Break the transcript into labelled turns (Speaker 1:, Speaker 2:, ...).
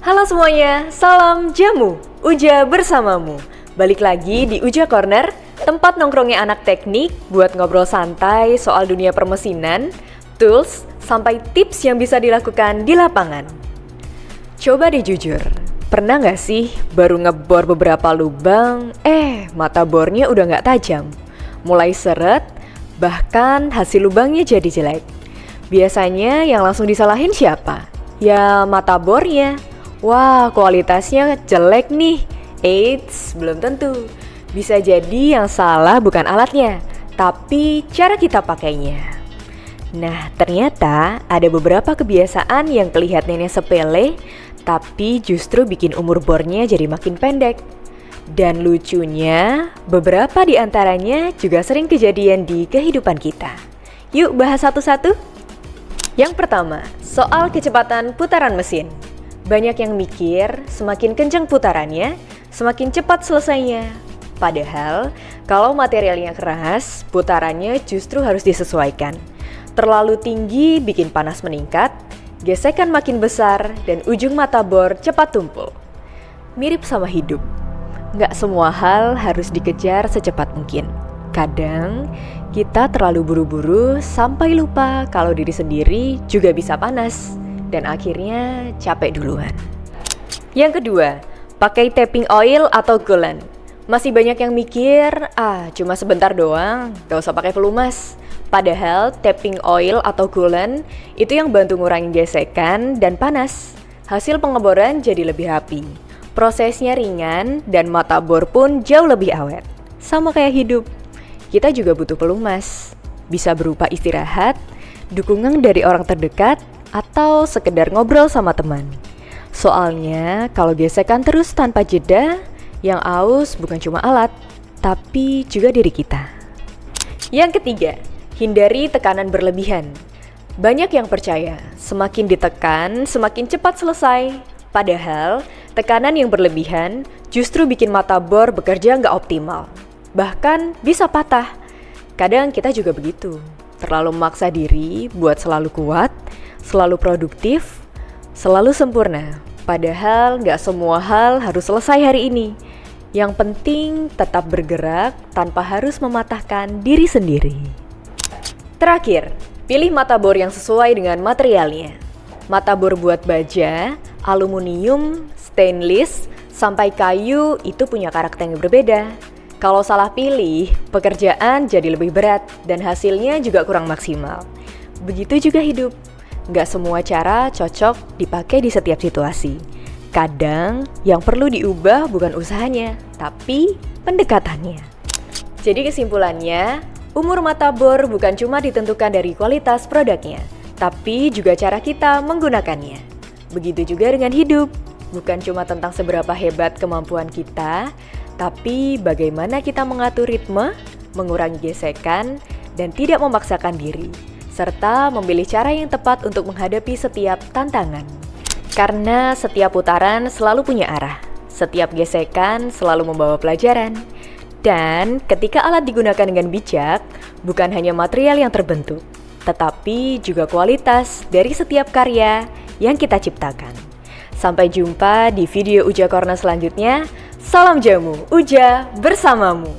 Speaker 1: Halo semuanya, salam jamu, Uja bersamamu. Balik lagi di Uja Corner, tempat nongkrongnya anak teknik buat ngobrol santai soal dunia permesinan, tools, sampai tips yang bisa dilakukan di lapangan. Coba deh jujur, pernah gak sih baru ngebor beberapa lubang, mata bornya udah gak tajam, mulai seret, bahkan hasil lubangnya jadi jelek. Biasanya yang langsung disalahin siapa? Ya mata bornya. Wah, kualitasnya jelek nih. Eits, belum tentu. Bisa jadi yang salah bukan alatnya, tapi cara kita pakainya. Nah, ternyata ada beberapa kebiasaan yang kelihatannya sepele, tapi justru bikin umur bornya jadi makin pendek. Dan lucunya, beberapa di antaranya juga sering kejadian di kehidupan kita. Yuk bahas satu-satu. Yang pertama, soal kecepatan putaran mesin. Banyak yang mikir semakin kencang putarannya, semakin cepat selesainya. Padahal, kalau materialnya keras, putarannya justru harus disesuaikan. Terlalu tinggi bikin panas meningkat, gesekan makin besar, dan ujung mata bor cepat tumpul. Mirip sama hidup. Nggak semua hal harus dikejar secepat mungkin. Kadang, kita terlalu buru-buru sampai lupa kalau diri sendiri juga bisa panas. Dan akhirnya capek duluan. Yang kedua, pakai tapping oil atau coolant. Masih banyak yang mikir, cuma sebentar doang, gak usah pakai pelumas. Padahal tapping oil atau coolant itu yang bantu ngurangin gesekan dan panas. Hasil pengeboran jadi lebih rapi. Prosesnya ringan dan mata bor pun jauh lebih awet. Sama kayak hidup, kita juga butuh pelumas. Bisa berupa istirahat, dukungan dari orang terdekat, atau sekedar ngobrol sama teman. Soalnya kalau gesekan terus tanpa jeda, yang aus bukan cuma alat, tapi juga diri kita. Yang ketiga, hindari tekanan berlebihan. Banyak yang percaya, semakin ditekan, semakin cepat selesai. Padahal, tekanan yang berlebihan justru bikin mata bor bekerja nggak optimal. Bahkan bisa patah. Kadang kita juga begitu, terlalu memaksa diri buat selalu kuat, selalu produktif, selalu sempurna. Padahal gak semua hal harus selesai hari ini. Yang penting tetap bergerak tanpa harus mematahkan diri sendiri. Terakhir, pilih mata bor yang sesuai dengan materialnya. Mata bor buat baja, aluminium, stainless, sampai kayu itu punya karakter yang berbeda. Kalau salah pilih, pekerjaan jadi lebih berat dan hasilnya juga kurang maksimal. Begitu juga hidup. Gak semua cara cocok dipakai di setiap situasi. Kadang yang perlu diubah bukan usahanya, tapi pendekatannya. Jadi kesimpulannya, umur mata bor bukan cuma ditentukan dari kualitas produknya, tapi juga cara kita menggunakannya. Begitu juga dengan hidup, bukan cuma tentang seberapa hebat kemampuan kita, tapi bagaimana kita mengatur ritme, mengurangi gesekan, dan tidak memaksakan diri, serta memilih cara yang tepat untuk menghadapi setiap tantangan. Karena setiap putaran selalu punya arah, setiap gesekan selalu membawa pelajaran. Dan ketika alat digunakan dengan bijak, bukan hanya material yang terbentuk, tetapi juga kualitas dari setiap karya yang kita ciptakan. Sampai jumpa di video Uja Corner selanjutnya. Salam jamu, Uja bersamamu.